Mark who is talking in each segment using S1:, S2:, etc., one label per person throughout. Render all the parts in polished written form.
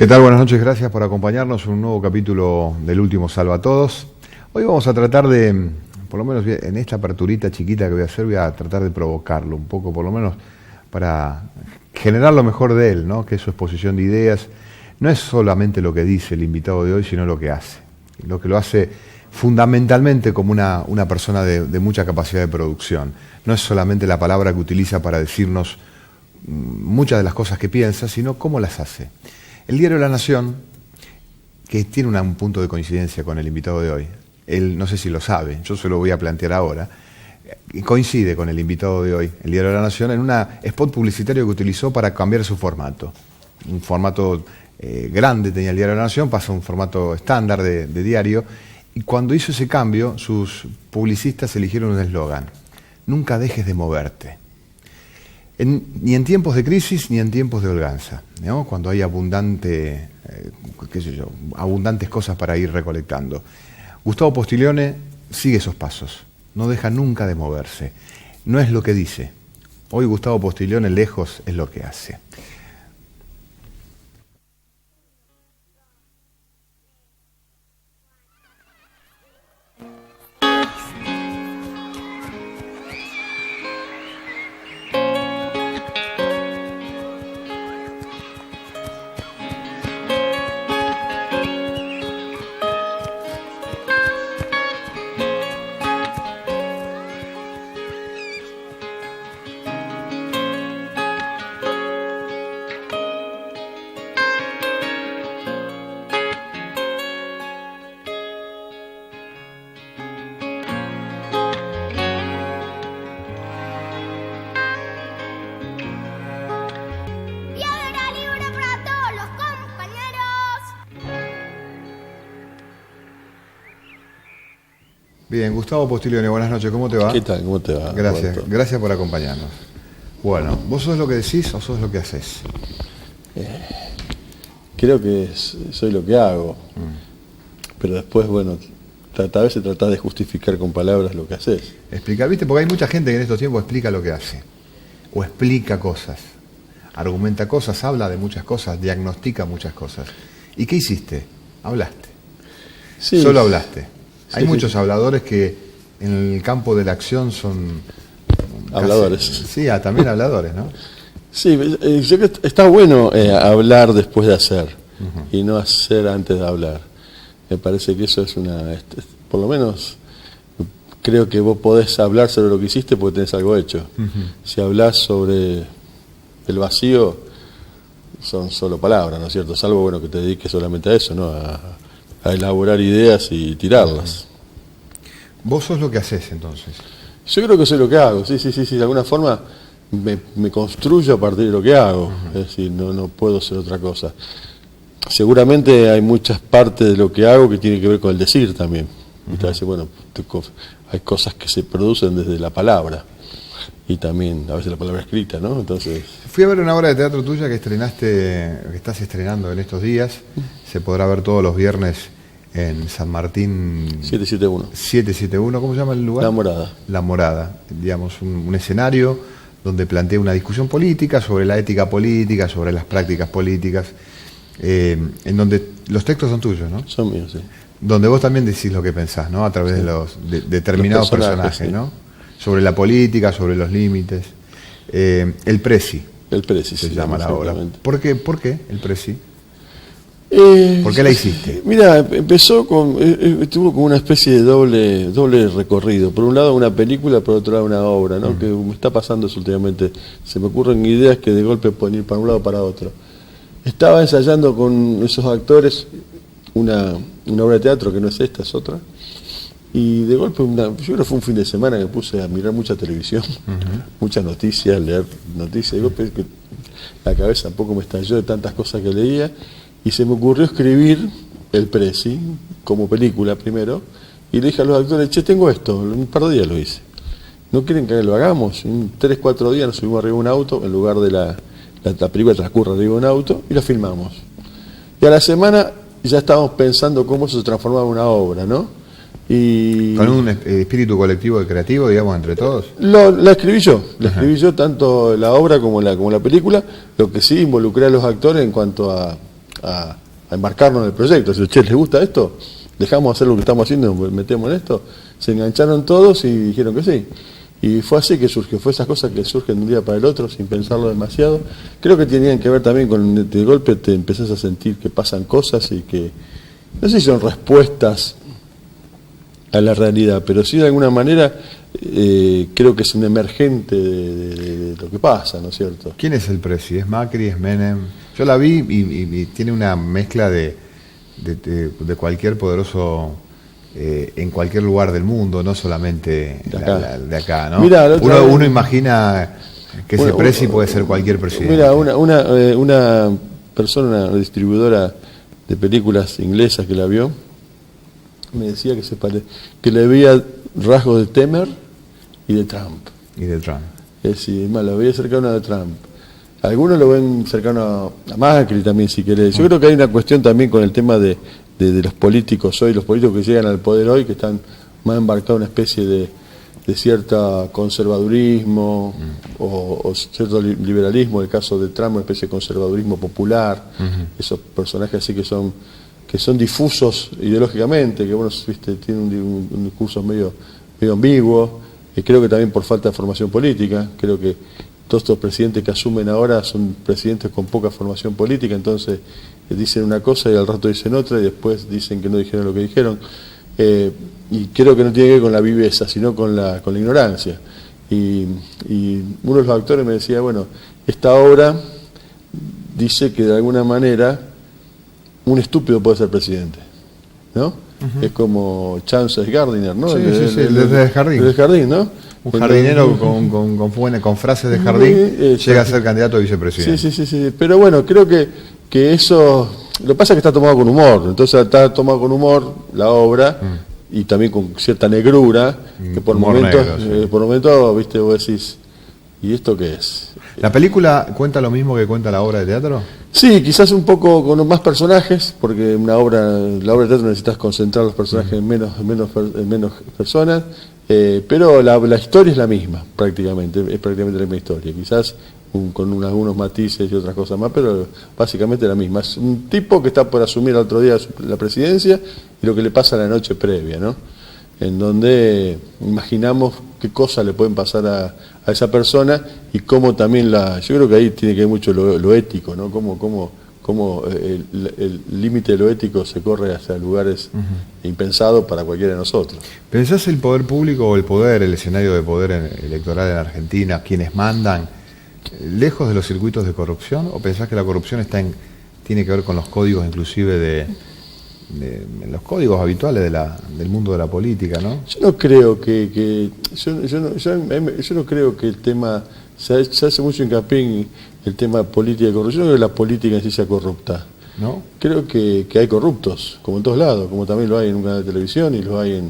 S1: ¿Qué tal? Buenas noches, gracias por acompañarnos en un nuevo capítulo del último Salva a Todos. Hoy vamos a tratar de, por lo menos en esta aperturita chiquita que voy a hacer, voy a tratar de provocarlo un poco, por lo menos para generar lo mejor de él, ¿no? Que es su exposición de ideas. No es solamente lo que dice el invitado de hoy, sino lo que hace. Lo que lo hace fundamentalmente como una persona de mucha capacidad de producción. No es solamente la palabra que utiliza para decirnos muchas de las cosas que piensa, sino cómo las hace. El diario La Nación, que tiene un punto de coincidencia con el invitado de hoy, él no sé si lo sabe, yo se lo voy a plantear ahora, coincide con el invitado de hoy, el diario La Nación, en un spot publicitario que utilizó para cambiar su formato. Un formato grande tenía el diario La Nación, pasa a un formato estándar de diario, y cuando hizo ese cambio, sus publicistas eligieron un eslogan: nunca dejes de moverte. Ni en tiempos de crisis ni en tiempos de holganza, ¿no? Cuando hay abundantes cosas para ir recolectando. Gustavo Postiglione sigue esos pasos, no deja nunca de moverse. No es lo que dice. Hoy Gustavo Postiglione lejos es lo que hace. Bien, Gustavo Postiglione, buenas noches, ¿cómo te va?
S2: ¿Qué tal? ¿Cómo te va?
S1: Gracias, gracias por acompañarnos. Bueno, ¿vos sos lo que decís o sos lo que haces?
S2: Creo que soy lo que hago, pero después, bueno, a veces tratás de justificar con palabras lo que haces.
S1: Explicar, ¿viste? Porque hay mucha gente que en estos tiempos explica lo que hace, o explica cosas, argumenta cosas, habla de muchas cosas, diagnostica muchas cosas. ¿Y qué hiciste? Hablaste.
S2: Sí,
S1: solo hablaste. Hay muchos
S2: sí.
S1: habladores que en el campo de la acción son...
S2: Habladores.
S1: Sí, también habladores, ¿no?
S2: Sí, yo creo que está bueno hablar después de hacer, y no hacer antes de hablar. Me parece que eso es por lo menos, creo que vos podés hablar sobre lo que hiciste porque tenés algo hecho. Si hablás sobre el vacío, son solo palabras, ¿no es cierto? Salvo, bueno, que te dediques solamente a eso, ¿no? A elaborar ideas y tirarlas.
S1: ¿Vos sos lo que haces entonces?
S2: Yo creo que soy lo que hago, sí, de alguna forma me construyo a partir de lo que hago, es decir, no puedo ser otra cosa. Seguramente hay muchas partes de lo que hago que tienen que ver con el decir también. A veces, bueno, hay cosas que se producen desde la palabra, y también a veces la palabra escrita, ¿no? Entonces...
S1: Fui a ver una obra de teatro tuya que estás estrenando en estos días. Se podrá ver todos los viernes en San Martín 771. ¿Cómo se llama el lugar?
S2: La Morada.
S1: La Morada, digamos, un escenario donde plantea una discusión política sobre la ética política, sobre las prácticas políticas, en donde los textos son tuyos, ¿no?
S2: Son míos, sí.
S1: Donde vos también decís lo que pensás, ¿no? A través de determinados personajes, sí. ¿No? Sobre la política, sobre los límites. El Presi.
S2: El Presi
S1: se llama la obra. ¿Por qué el Presi? ¿Por qué la hiciste?
S2: Mira, tuvo como una especie de doble recorrido. Por un lado una película, por otro lado una obra, ¿no? Que me está pasando eso últimamente. Se me ocurren ideas que de golpe pueden ir para un lado o para otro. Estaba ensayando con esos actores una obra de teatro que no es esta, es otra. Y de golpe, yo creo que fue un fin de semana que puse a mirar mucha televisión, muchas noticias, leer noticias. Y de golpe la cabeza un poco me estalló de tantas cosas que leía. Y se me ocurrió escribir El Presi como película primero, y le dije a los actores: che, tengo esto, un par de días lo hice. ¿No quieren que lo hagamos? En 3-4 días nos subimos arriba de un auto, en lugar de la película transcurre arriba de un auto, y lo filmamos. Y a la semana ya estábamos pensando cómo eso se transformaba en una obra, ¿no? Y
S1: con un espíritu colectivo y creativo, digamos, entre todos.
S2: La escribí yo, tanto la obra como la película. Lo que sí, involucré a los actores en cuanto a a embarcarnos en el proyecto. Si, che, ¿les gusta esto? Dejamos hacer lo que estamos haciendo, metemos en esto. Se engancharon todos y dijeron que sí. Y fue así que surgió, fue esas cosas que surgen de un día para el otro sin pensarlo demasiado. Creo que tenían que ver también con de golpe te empezás a sentir que pasan cosas y que, no sé si son respuestas a la realidad, pero sí de alguna manera creo que es un emergente de lo que pasa, ¿no es cierto?
S1: ¿Quién es el presi? ¿Es Macri? ¿Es Menem? Yo la vi y tiene una mezcla de cualquier poderoso en cualquier lugar del mundo, no solamente de acá, ¿no?
S2: Mirá,
S1: uno imagina que ese presi puede ser cualquier presidente.
S2: Mira, una persona, una distribuidora de películas inglesas que la vio, me decía que le veía rasgos de Temer y de Trump.
S1: Y de Trump.
S2: Es decir, más lo veía cercano a Trump. Algunos lo ven cercano a Macri también, si querés. Yo creo que hay una cuestión también con el tema de los políticos hoy, los políticos que llegan al poder hoy, que están más embarcados en una especie de cierto conservadurismo o cierto liberalismo. El caso de Trump, una especie de conservadurismo popular. Esos personajes así que son difusos ideológicamente, que bueno, viste, tienen un discurso medio ambiguo. Creo que también por falta de formación política. Creo que todos estos presidentes que asumen ahora son presidentes con poca formación política, entonces dicen una cosa y al rato dicen otra y después dicen que no dijeron lo que dijeron. Y creo que no tiene que ver con la viveza, sino con la ignorancia. Y uno de los actores me decía, bueno, esta obra dice que de alguna manera un estúpido puede ser presidente, ¿no? Es como Chances Gardiner, ¿no?
S1: Sí, desde el jardín.
S2: Desde el jardín, ¿no?
S1: Un jardinero con frases de jardín llega a ser candidato a vicepresidente.
S2: Sí. Pero bueno, creo que eso... Lo que pasa es que está tomado con humor. Entonces está tomado con humor la obra y también con cierta negrura, que por momentos, viste, vos decís, ¿y esto qué es?
S1: ¿La película cuenta lo mismo que cuenta la obra de teatro?
S2: Sí, quizás un poco con más personajes, porque la obra de teatro necesitas concentrar los personajes en menos personas, pero la historia es la misma, es prácticamente la misma historia, quizás con algunos matices y otras cosas más, pero básicamente la misma. Es un tipo que está por asumir al otro día la presidencia y lo que le pasa la noche previa, ¿no? En donde imaginamos qué cosas le pueden pasar a esa persona y cómo también yo creo que ahí tiene que ver mucho lo ético, ¿no? Cómo el límite de lo ético se corre hacia lugares impensados para cualquiera de nosotros.
S1: ¿Pensás el poder público o el escenario de poder electoral en Argentina, quienes mandan, lejos de los circuitos de corrupción? ¿O pensás que la corrupción tiene que ver con los códigos inclusive de los códigos habituales del mundo de la política, ¿no?
S2: Yo no creo yo no creo que el tema se hace mucho hincapié en el tema política y corrupción. Yo no creo que la política en sí sea corrupta.
S1: ¿No?
S2: Creo que hay corruptos, como en todos lados, como también lo hay en un canal de televisión y lo hay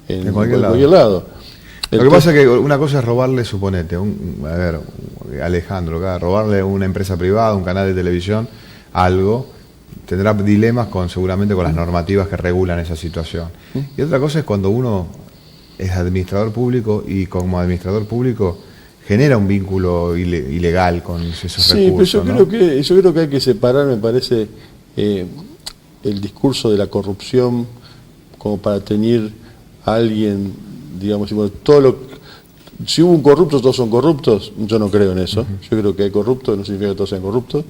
S2: en cualquier lado.
S1: Lo que pasa es que una cosa es robarle, suponete, Alejandro, robarle a una empresa privada, un canal de televisión, algo, tendrá dilemas seguramente con las normativas que regulan esa situación. Y otra cosa es cuando uno es administrador público y como administrador público genera un vínculo ilegal con esos recursos.
S2: Sí, pero yo creo que hay que separar, me parece, el discurso de la corrupción como para tener a alguien, digamos, si hubo un corrupto, todos son corruptos. Yo no creo en eso. Yo creo que hay corruptos, no significa que todos sean corruptos,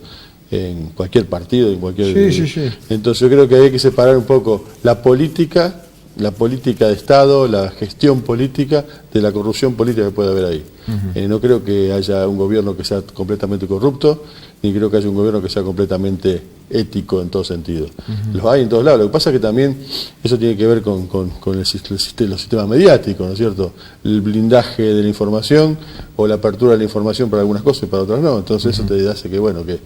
S2: en cualquier partido, en cualquier... Sí. Entonces yo creo que hay que separar un poco la política de Estado, la gestión política, de la corrupción política que puede haber ahí. No creo que haya un gobierno que sea completamente corrupto, ni creo que haya un gobierno que sea completamente ético en todo sentido. Los hay en todos lados. Lo que pasa es que también eso tiene que ver con los sistemas mediáticos, ¿no es cierto? El blindaje de la información o la apertura de la información para algunas cosas y para otras no. Entonces eso te hace que, bueno, que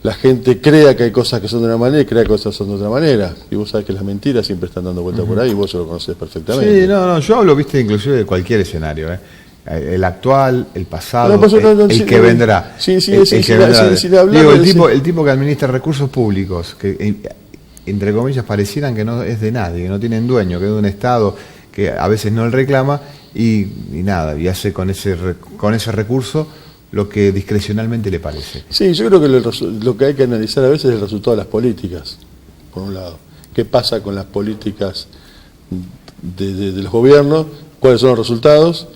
S2: la gente crea que hay cosas que son de una manera y crea que cosas son de otra manera. Y vos sabés que las mentiras siempre están dando vuelta por ahí y vos eso lo conocés perfectamente.
S1: Sí, yo hablo, viste, inclusive de cualquier escenario, el actual, el pasado, el que vendrá. El tipo que administra recursos públicos, que entre comillas parecieran que no es de nadie, que no tienen dueño, que es de un Estado que a veces no le reclama y hace con ese recurso lo que discrecionalmente le parece.
S2: Sí, yo creo que lo que hay que analizar a veces es el resultado de las políticas, por un lado. ¿Qué pasa con las políticas de los gobiernos? ¿Cuáles son los resultados?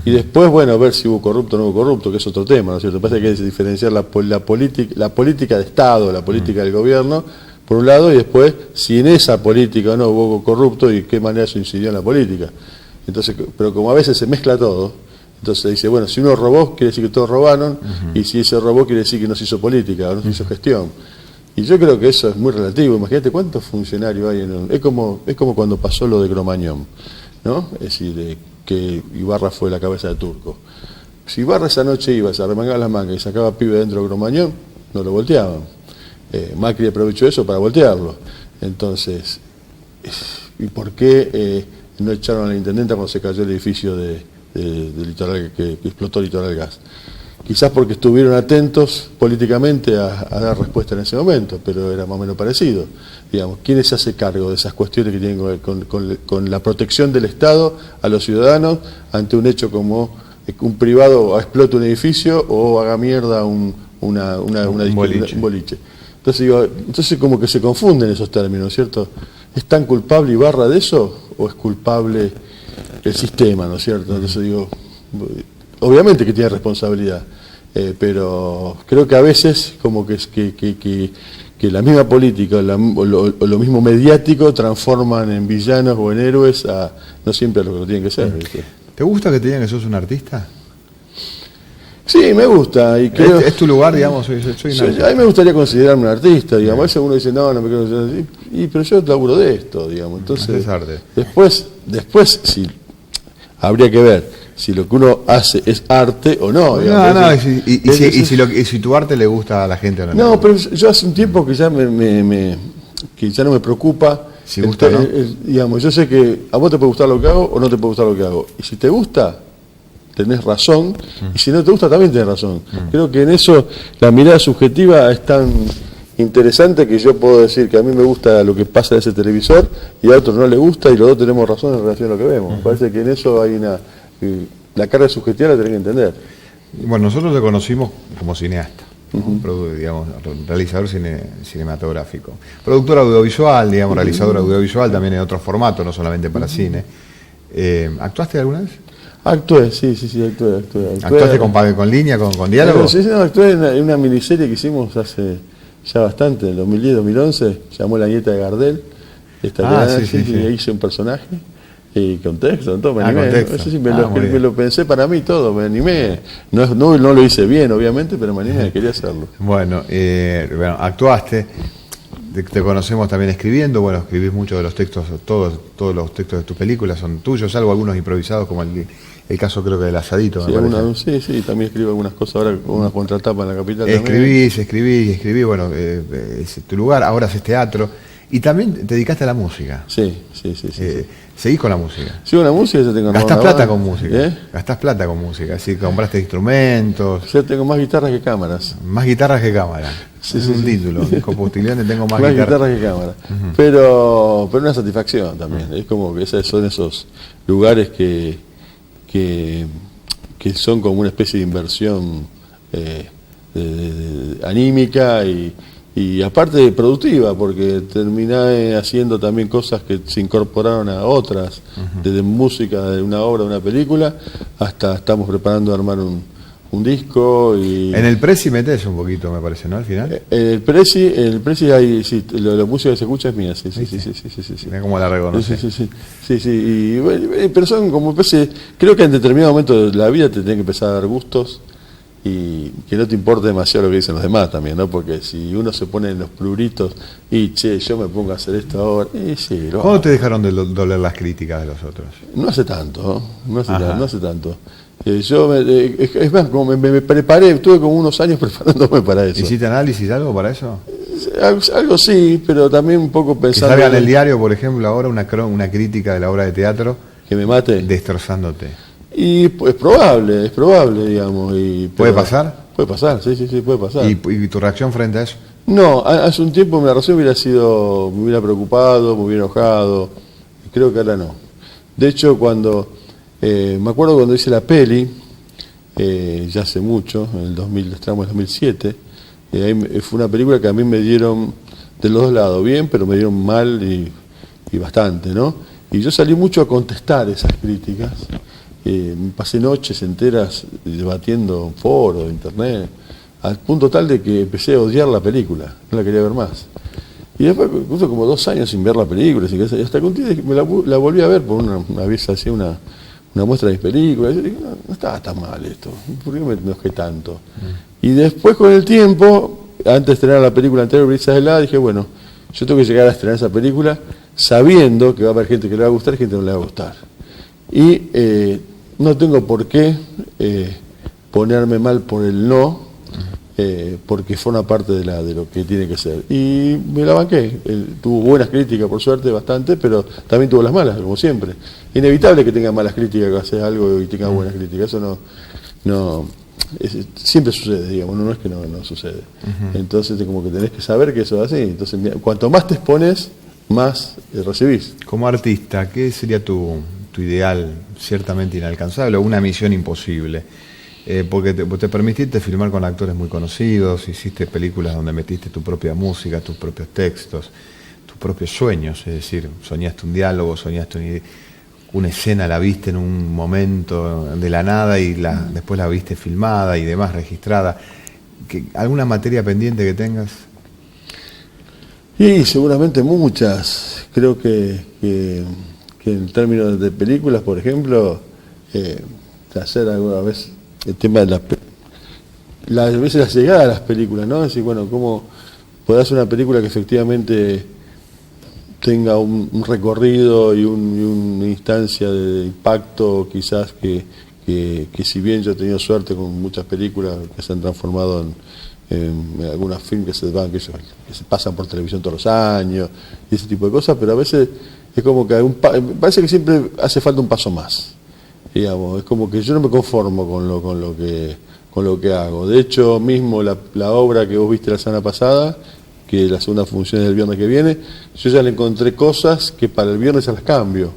S2: Y después, bueno, ver si hubo corrupto o no hubo corrupto, que es otro tema, ¿no es cierto? Parece que hay que diferenciar la política de Estado, la política del gobierno, por un lado, y después si en esa política o no hubo corrupto y de qué manera eso incidió en la política. Entonces, pero como a veces se mezcla todo, entonces se dice, bueno, si uno robó, quiere decir que todos robaron, y si ese robó, quiere decir que no se hizo política, o no se hizo gestión. Y yo creo que eso es muy relativo. Imagínate cuántos funcionarios hay es como cuando pasó lo de Cromañón, ¿no? Es decir, que Ibarra fue la cabeza de Turco. Si Ibarra esa noche iba, se arremangaba las mangas y sacaba pibe dentro de Cromañón, no lo volteaban. Macri aprovechó eso para voltearlo. Entonces, ¿y por qué no echaron a la intendenta cuando se cayó el edificio de Litoral, que explotó Litoral Gas? Quizás porque estuvieron atentos políticamente a dar respuesta en ese momento, pero era más o menos parecido. Digamos, ¿quién se hace cargo de esas cuestiones que tienen que ver con la protección del Estado a los ciudadanos ante un hecho como un privado explote un edificio o haga mierda un boliche? Entonces como que se confunden esos términos, ¿cierto? ¿Es tan culpable Ibarra de eso o es culpable el sistema, ¿no es cierto? Entonces digo, obviamente que tiene responsabilidad, pero creo que a veces como que la misma política o lo mismo mediático transforman en villanos o en héroes no siempre a lo que tienen que ser, ¿viste?
S1: ¿Te gusta que te digan que sos un artista?
S2: Sí, me gusta. Y creo,
S1: ¿Es tu lugar, digamos? Soy
S2: a mí me gustaría considerarme un artista, digamos. A veces uno dice, no me quiero considerar, pero yo laburo de esto, digamos. Entonces,
S1: es arte.
S2: Después sí, habría que ver si lo que uno hace es arte o no. Digamos.
S1: Y si tu arte le gusta a la gente o no.
S2: No, pero yo hace un tiempo que ya que ya no me preocupa.
S1: Si gusta o no.
S2: Digamos, yo sé que a vos te puede gustar lo que hago o no te puede gustar lo que hago. Y si te gusta, tenés razón, y si no te gusta también tenés razón. Creo que en eso la mirada subjetiva es tan interesante que yo puedo decir que a mí me gusta lo que pasa en ese televisor y a otros no le gusta y los dos tenemos razón en relación a lo que vemos. Me parece que en eso hay la carga subjetiva la tenés que entender.
S1: Bueno, nosotros te conocimos como cineasta, digamos, realizador cinematográfico, productor audiovisual, digamos, realizador audiovisual también en otros formatos, no solamente para cine. ¿Actuaste alguna vez?
S2: Actué, sí, actué.
S1: ¿Actuaste con línea, con diálogo?
S2: Sí, actué en una miniserie que hicimos hace ya bastante, en 2010-2011, se llamó La nieta de Gardel, y hice un personaje, y con texto, todo, me animé. Eso sí, me lo pensé para mí todo, me animé. No lo hice bien, obviamente, pero me animé, quería hacerlo.
S1: Bueno, actuaste. Te conocemos también escribiendo, escribís muchos de los textos, todos los textos de tus películas son tuyos, salvo algunos improvisados, como el caso creo que del Asadito.
S2: Sí, también escribo algunas cosas ahora, una contratapa en la capital.
S1: Escribí, es tu lugar, ahora haces teatro, y también te dedicaste a la música.
S2: Sí.
S1: ¿Seguís con la música?
S2: Sigo la música, ya tengo...
S1: ¿Gastás plata con música? ¿Gastás plata con música? Es decir, compraste instrumentos...
S2: Yo tengo más guitarras que cámaras.
S1: Más guitarras que cámaras. Es un título. Con Postilione tengo más
S2: guitarras que cámaras. Pero una satisfacción también. Es como que son esos lugares que son como una especie de inversión anímica y aparte productiva, porque terminé haciendo también cosas que se incorporaron a otras, desde música de una obra, de una película, hasta estamos preparando armar un disco. Y
S1: en el Prezi metés un poquito, me parece, ¿no? Al final.
S2: En el Prezi hay, sí, la música que se escucha es mía, sí.
S1: Mira cómo la reconoces.
S2: Sí. Pero son como especie, creo que en determinado momento de la vida te tienen que empezar a dar gustos y que no te importe demasiado lo que dicen los demás también, ¿no? Porque si uno se pone en los pluritos y yo me pongo a hacer esto ahora, sí.
S1: ¿Cuándo te dejaron de doler las críticas de los otros?
S2: No hace tanto, no hace tanto. Es más, como me preparé, estuve como unos años preparándome para eso.
S1: ¿Hiciste análisis, algo para eso?
S2: Algo sí, pero también un poco pensando...
S1: Que salga en el diario, por ejemplo, ahora una crítica de la obra de teatro...
S2: Que me mate.
S1: Destrozándote.
S2: Y es probable, digamos.
S1: ¿Puede pasar?
S2: Puede pasar, sí, puede pasar.
S1: ¿Y tu reacción frente a eso?
S2: No, hace un tiempo mi reacción me hubiera preocupado, me hubiera enojado. Creo que ahora no. De hecho, me acuerdo cuando hice la peli, ya hace mucho, en el 2000, estamos en el 2007. Fue una película que a mí me dieron de los dos lados, bien, pero me dieron mal y bastante, ¿no? Y yo salí mucho a contestar esas críticas. Me pasé noches enteras debatiendo en foros, en internet, al punto tal de que empecé a odiar la película, no la quería ver más. Y después, justo como 2 años sin ver la película, y hasta que un día me la volví a ver por una vez hacía una muestra de mis películas. Yo dije, no estaba tan mal esto, ¿por qué me enojé tanto? Y después con el tiempo, antes de estrenar la película anterior, Brisas de helada, dije, bueno, yo tengo que llegar a estrenar esa película sabiendo que va a haber gente que le va a gustar y gente que no le va a gustar. Y no tengo por qué ponerme mal por el no, porque forma parte de lo que tiene que ser. Y me la banqué. Tuvo buenas críticas, por suerte, bastante, pero también tuvo las malas, como siempre. Inevitable que tenga malas críticas, que haces algo y tenga buenas críticas. Eso siempre sucede, digamos, no es que no sucede. Entonces, como que tenés que saber que eso es así. Entonces, cuanto más te expones, más recibís.
S1: Como artista, ¿qué sería tu ideal ciertamente inalcanzable o una misión imposible? Porque te permitiste filmar con actores muy conocidos, hiciste películas donde metiste tu propia música, tus propios textos, tus propios sueños, es decir, soñaste un diálogo, soñaste una escena, la viste en un momento de la nada y después la viste filmada y demás, registrada. ¿Alguna materia pendiente que tengas?
S2: Y seguramente muchas. Creo que en términos de películas, por ejemplo, hacer alguna vez el tema de a veces la llegada a las películas, ¿no? Es decir, bueno, cómo poder hacer una película que efectivamente tenga un recorrido y una instancia de impacto, quizás que si bien yo he tenido suerte con muchas películas que se han transformado en algunos films que se pasan por televisión todos los años y ese tipo de cosas, pero a veces es como que parece que siempre hace falta un paso más, digamos. Es como que yo no me conformo con lo que hago. De hecho, mismo la obra que vos viste la semana pasada, que la segunda función es el viernes que viene, yo ya le encontré cosas que para el viernes ya las cambio,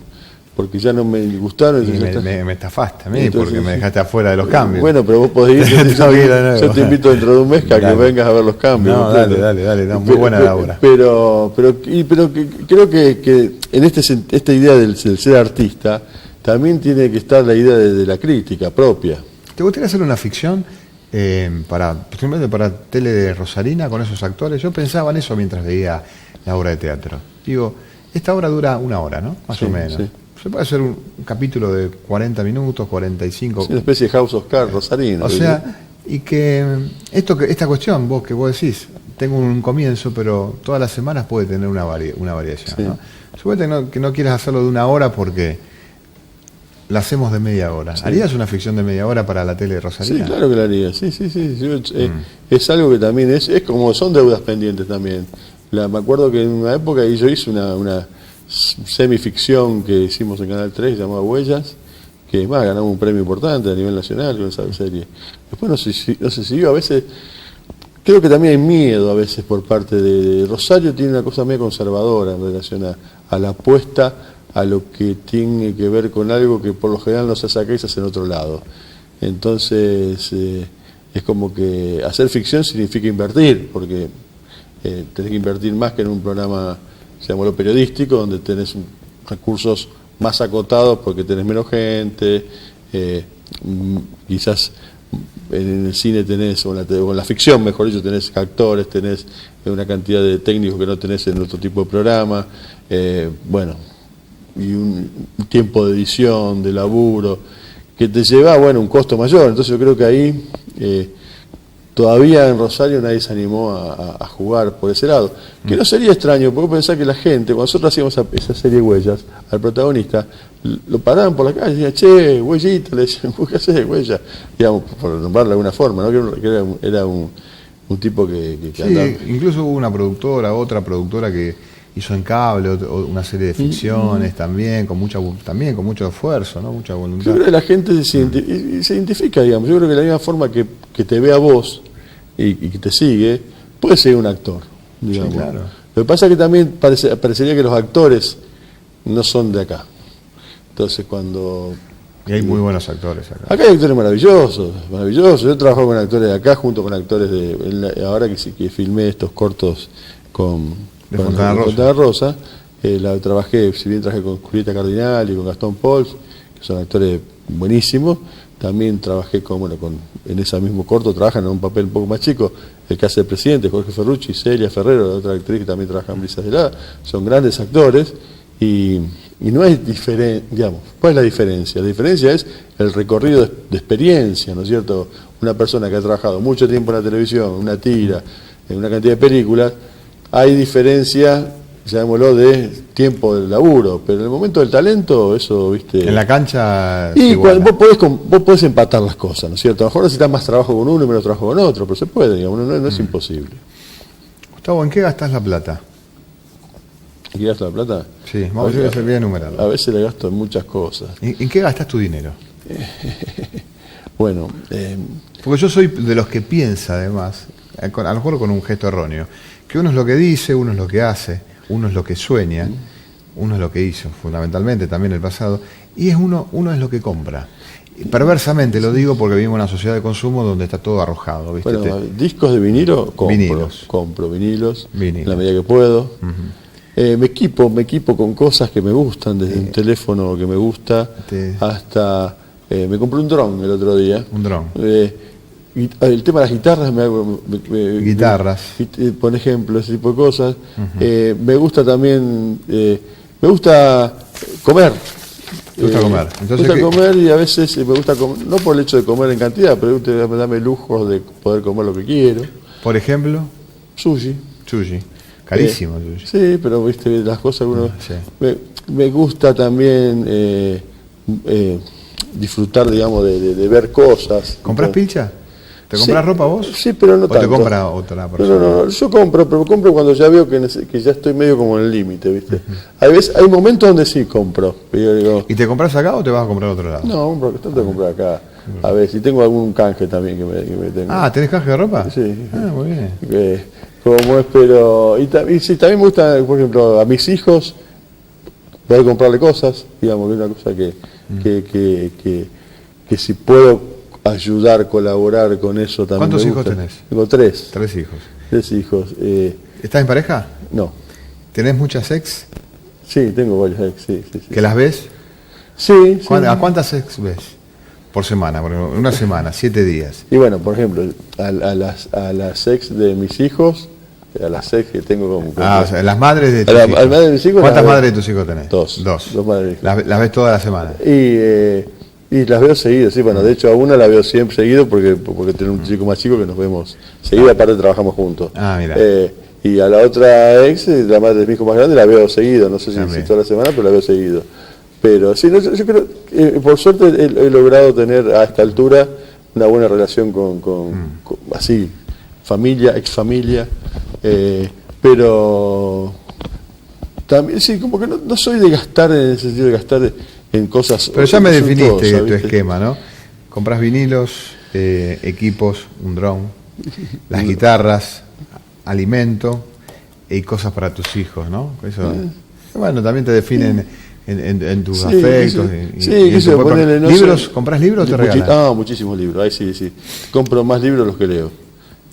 S2: porque ya no me gustaron.
S1: Y me estafaste a mí, entonces, porque me dejaste afuera de los cambios.
S2: Bueno, pero vos podés ir, yo te invito dentro de un mes que vengas a ver los cambios.
S1: No, dale, muy buena la obra.
S2: Pero creo que en esta idea del ser artista, también tiene que estar la idea de la crítica propia.
S1: ¿Te gustaría hacer una ficción posiblemente para tele de Rosarina con esos actores? Yo pensaba en eso mientras veía la obra de teatro. Digo, esta obra dura 1 hora, ¿no? Más o menos. Sí. Se puede hacer un capítulo de 40 minutos, 45.
S2: Sí, una especie de House of Cards Rosarina.
S1: O sea, y que esta cuestión, vos decís, tengo un comienzo, pero todas las semanas puede tener una variación, sí. ¿No? Suponete que no quieras hacerlo de 1 hora porque la hacemos de media hora. Sí. ¿Harías una ficción de media hora para la tele de Rosarina?
S2: Sí, claro que la haría. Sí. Es algo que también es como son deudas pendientes también. Me acuerdo que en una época yo hice una semificción que hicimos en Canal 3 llamada Huellas, que más ganamos un premio importante a nivel nacional con esa serie. Después no se siguió. A veces creo que también hay miedo a veces por parte de Rosario. Tiene una cosa medio conservadora en relación a la apuesta a lo que tiene que ver con algo que por lo general no se hace acá y se hace en otro lado. Entonces es como que hacer ficción significa invertir, porque tenés que invertir más que en un programa, llamémoslo periodístico, donde tenés recursos más acotados porque tenés menos gente, quizás en el cine tenés, o en la ficción mejor dicho, tenés actores, tenés una cantidad de técnicos que no tenés en otro tipo de programa, y un tiempo de edición, de laburo, que te lleva, un costo mayor. Entonces yo creo que ahí todavía en Rosario nadie se animó a jugar por ese lado. Que no sería extraño, porque pensar que la gente, cuando nosotros hacíamos esa serie de Huellas, al protagonista, lo paraban por la calle y decían, che, Huellita, le decían, ¿qué haces, Huella? Digamos, por nombrarlo de alguna forma, ¿no? Que era un tipo que
S1: sí, andaba. Incluso hubo otra productora que hizo en cable una serie de ficciones también con mucho esfuerzo, ¿no? Mucha voluntad.
S2: Yo creo que la gente se identifica, digamos. Yo creo que de la misma forma que te ve a vos y que te sigue, puede ser un actor, digamos. Sí, claro. Lo que pasa es que también parecería que los actores no son de acá. Entonces cuando
S1: Y hay muy buenos actores acá.
S2: Acá hay actores maravillosos, maravillosos. Yo trabajo con actores de acá junto con actores ahora que filmé estos cortos con Fontana Rosa. Trabajé, si bien trabajé con Julieta Cardinal y con Gastón Pols, que son actores buenísimos. También trabajé en ese mismo corto, trabajan en un papel un poco más chico, el que hace el presidente, Jorge Ferrucci, Celia Ferrero, la otra actriz que también trabaja en Brisas de Helada. Son grandes actores y no es diferente, digamos, ¿cuál es la diferencia? La diferencia es el recorrido de experiencia, ¿no es cierto? Una persona que ha trabajado mucho tiempo en la televisión, una tira, en una cantidad de películas, hay diferencia, llamémoslo, de tiempo del laburo, pero en el momento del talento, eso, viste...
S1: En la cancha...
S2: Y cuando vos podés empatar las cosas, ¿no es cierto? A lo mejor necesitas más trabajo con uno y menos trabajo con otro, pero se puede, digamos, no es imposible.
S1: Gustavo, ¿en qué gastás la plata?
S2: ¿En qué gastas la plata?
S1: Sí, vamos a ver si se voy a enumerarlo.
S2: A veces le gasto en muchas cosas.
S1: ¿En qué gastas tu dinero?
S2: Bueno...
S1: Porque yo soy de los que piensa, además, a lo mejor con un gesto erróneo, que uno es lo que dice, uno es lo que hace, uno es lo que sueña, uno es lo que hizo, fundamentalmente también el pasado, y uno es lo que compra. Y perversamente lo digo porque vivimos en una sociedad de consumo donde está todo arrojado. ¿Viste?
S2: Bueno, discos de vinilo, compro vinilos en la medida que puedo. Me equipo con cosas que me gustan, desde un teléfono que me gusta hasta... me compré un dron el otro día.
S1: Un dron.
S2: El tema de las guitarras,
S1: guitarras,
S2: por ejemplo, ese tipo de cosas. Me gusta también, me gusta comer.
S1: ¿Te gusta comer?
S2: Entonces, me gusta comer y a veces me gusta comer, no por el hecho de comer en cantidad, pero me dame lujos de poder comer lo que quiero.
S1: Por ejemplo,
S2: sushi.
S1: Carísimo sushi.
S2: Sí, pero viste las cosas uno. Sí. Me gusta también disfrutar, digamos, de ver cosas.
S1: ¿Compras pilcha? ¿Te compras ropa vos?
S2: Sí, pero no tanto. ¿O te
S1: compra otra persona?
S2: No, yo compro, pero compro cuando ya veo que ya estoy medio como en el límite, ¿viste? Hay momentos donde sí compro. Yo digo,
S1: ¿y te compras acá o te vas a comprar a otro lado?
S2: No, trato de comprar acá. A ver, si tengo algún canje también que me tengo.
S1: Ah, ¿tenés canje de ropa?
S2: Sí.
S1: Ah, muy bien.
S2: Como es, pero... Y sí, también me gusta, por ejemplo, a mis hijos poder comprarle cosas, digamos, que es una cosa que si puedo ayudar, colaborar con eso también.
S1: ¿Cuántos hijos tenés?
S2: Tengo 3.
S1: 3 hijos.
S2: 3 hijos.
S1: ¿Estás en pareja?
S2: No.
S1: ¿Tenés muchas ex?
S2: Sí, tengo varias ex, sí.
S1: ¿Que las ves?
S2: Sí.
S1: ¿A cuántas ex ves? Por semana, por ejemplo, una semana, 7 días.
S2: Y bueno, por ejemplo, a las ex de mis hijos, a las ex que tengo como...
S1: o sea, las madres de tus hijos.
S2: A las madres de mis hijos.
S1: ¿Cuántas madres de tus hijos tenés?
S2: 2. 2 madres.
S1: ¿Las ves toda la semana?
S2: Y las veo seguido, sí, bueno, de hecho a una la veo siempre seguido porque tengo un chico más chico que nos vemos seguido, aparte trabajamos juntos.
S1: Ah, mira.
S2: Y a la otra ex, la madre de mi hijo más grande, la veo seguido, no sé si toda la semana, pero la veo seguido. Pero sí, yo creo que por suerte he logrado tener a esta altura una buena relación con así, familia, ex familia, pero también sí, como que no soy de gastar en el sentido de gastar en cosas.
S1: Pero ya me definiste tu esquema, ¿no? Compras vinilos, equipos, un dron, las guitarras, alimento y cosas para tus hijos, ¿no? Eso, bueno, también te definen en tus afectos. ¿Libros? ¿Compras libros o te regalan?
S2: Muchísimos libros, ahí sí. Compro más libros de los que leo.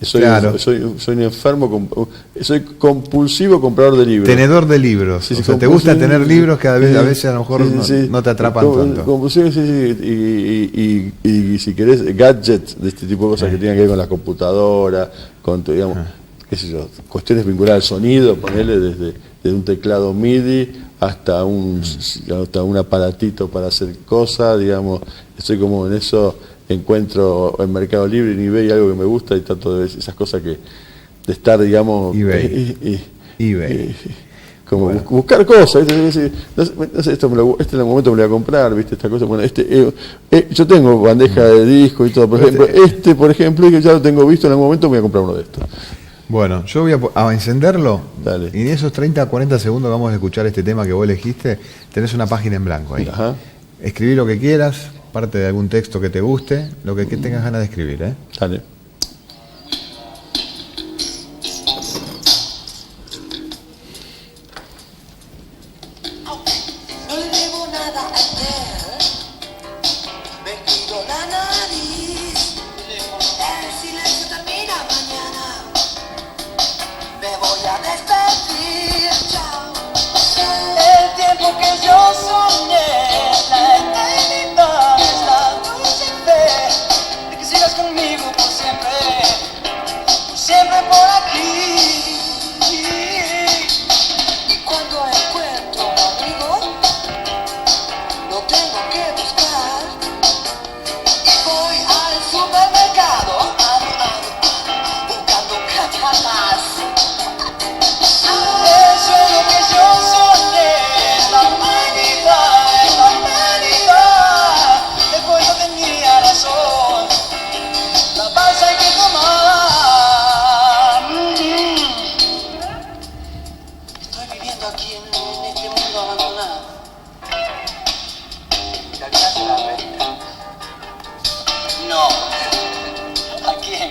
S2: Soy un enfermo, soy compulsivo comprador de libros.
S1: Tenedor de libros. Sí, o sea, ¿te gusta tener libros que a veces a lo mejor no te atrapan tanto?
S2: Compulsivo, y si querés, gadgets de este tipo de cosas que tengan que ver con la computadora, con, digamos, qué sé yo, cuestiones vinculadas al sonido, ponerle desde un teclado MIDI hasta un aparatito para hacer cosas, digamos, estoy como en eso. Encuentro en Mercado Libre, en eBay, algo que me gusta y tanto de esas cosas de estar, digamos...
S1: eBay.
S2: Como buscar cosas, ¿viste? No sé, este en el momento me lo voy a comprar, ¿viste? Esta cosa, bueno, yo tengo bandeja de disco y todo, por ejemplo, por ejemplo, que ya lo tengo visto en algún momento, voy a comprar uno de estos.
S1: Bueno, yo voy a encenderlo.
S2: Dale.
S1: Y en esos 30 a 40 segundos que vamos a escuchar este tema que vos elegiste, tenés una página en blanco ahí.
S2: Ajá.
S1: Escribí lo que quieras, parte de algún texto que te guste, lo que tengas ganas de escribir, ¿eh?
S2: Dale.
S3: No le debo nada a él, sueño que yo soñé, la eternidad es la dulce fe de que sigas conmigo por siempre por aquí. Y cuando encuentro un amigo, no tengo que buscar. Y voy al supermercado, buscando cada más. El sueño que yo soñé, la humanidad, después no tenía razón, la paz hay que tomar. Estoy viviendo aquí en este mundo abandonado, y la clase la renta. No, ¿a quién?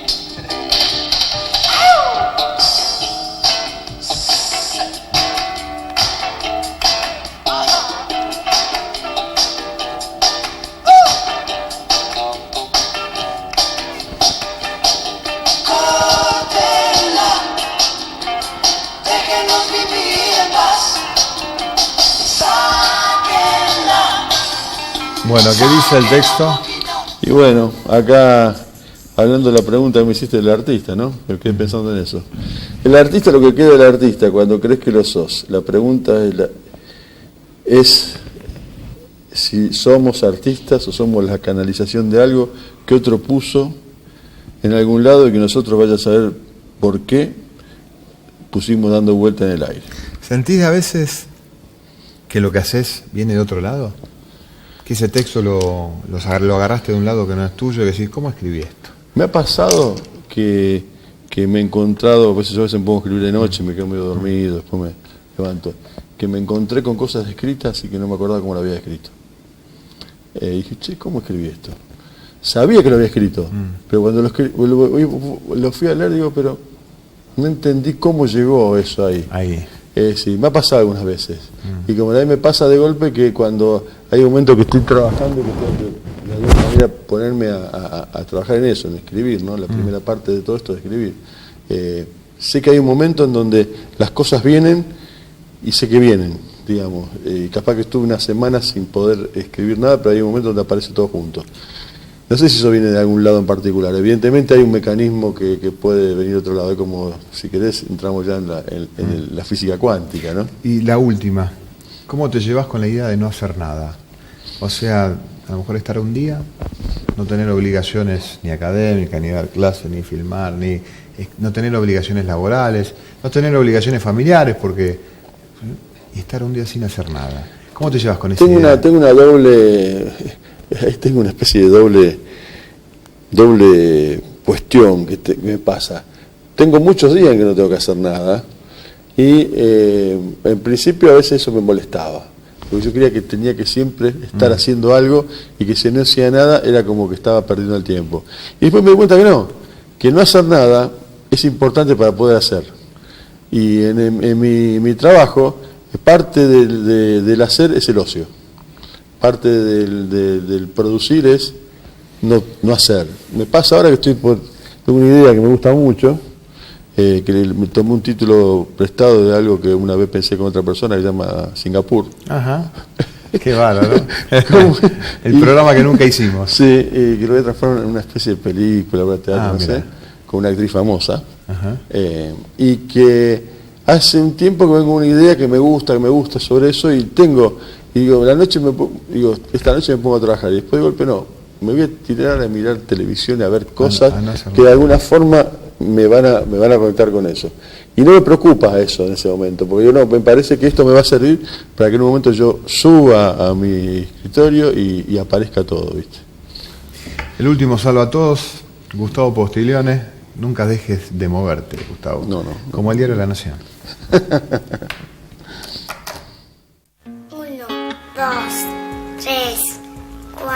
S3: Córtenla, déjenos vivir en paz. Sáquenla.
S1: Bueno, ¿qué dice el texto?
S2: Y bueno, acá hablando de la pregunta que me hiciste del artista, ¿no? Me quedé pensando en eso. El artista, lo que queda del artista cuando crees que lo sos. La pregunta es si somos artistas o somos la canalización de algo que otro puso en algún lado y que nosotros vaya a saber por qué pusimos dando vuelta en el aire.
S1: ¿Sentís a veces que lo que haces viene de otro lado? Que ese texto lo agarraste de un lado que no es tuyo y decís, ¿cómo escribí esto?
S2: Me ha pasado que me he encontrado, yo a veces me pongo a escribir de noche, me quedo medio dormido, después me levanto, que me encontré con cosas escritas y que no me acordaba cómo lo había escrito. Y dije, che, ¿cómo escribí esto? Sabía que lo había escrito, pero cuando lo fui a leer, digo, pero no entendí cómo llegó eso ahí. Sí, me ha pasado algunas veces. Y como a mí me pasa de golpe que cuando hay un momento que estoy trabajando, que tengo que de alguna manera ponerme a trabajar en eso, en escribir, ¿no? La primera parte de todo esto es escribir. Sé que hay un momento en donde las cosas vienen y sé que vienen, digamos. Capaz que estuve una semana sin poder escribir nada, pero hay un momento donde aparece todo junto. No sé si eso viene de algún lado en particular. Evidentemente hay un mecanismo que puede venir de otro lado. Es como, si querés, entramos ya en la física cuántica, ¿no?
S1: Y la última, ¿cómo te llevas con la idea de no hacer nada? O sea, a lo mejor estar un día, no tener obligaciones ni académicas, ni dar clases, ni filmar, ni no tener obligaciones laborales, no tener obligaciones familiares, y estar un día sin hacer nada. ¿Cómo te llevas con esa idea?
S2: Tengo una doble... Tengo una especie de doble cuestión que me pasa. Tengo muchos días en que no tengo que hacer nada y en principio a veces eso me molestaba, porque yo creía que tenía que siempre estar haciendo algo y que si no hacía nada era como que estaba perdiendo el tiempo. Y después me di cuenta que no hacer nada es importante para poder hacer. Y en mi trabajo, parte del hacer es el ocio. Parte del producir es no hacer. Me pasa ahora que tengo una idea que me gusta mucho, que me tomé un título prestado de algo que una vez pensé con otra persona que se llama Singapur.
S1: Ajá. Qué bárbaro, ¿no? El programa que nunca hicimos.
S2: Sí, que lo voy a transformar en una especie de película, obra de teatro, no sé, con una actriz famosa. Y que hace un tiempo que vengo con una idea que me gusta sobre eso y digo, esta noche me pongo a trabajar y después de golpe me voy a tirar a mirar televisión y a ver cosas que de alguna forma me van a conectar con eso. Y no me preocupa eso en ese momento, porque me parece que esto me va a servir para que en un momento yo suba a mi escritorio y aparezca todo, ¿viste?
S1: El último salva a todos, Gustavo Postiglione, nunca dejes de moverte, Gustavo.
S2: No.
S1: Como el diario La Nación.
S4: 1, 2, 3, 4.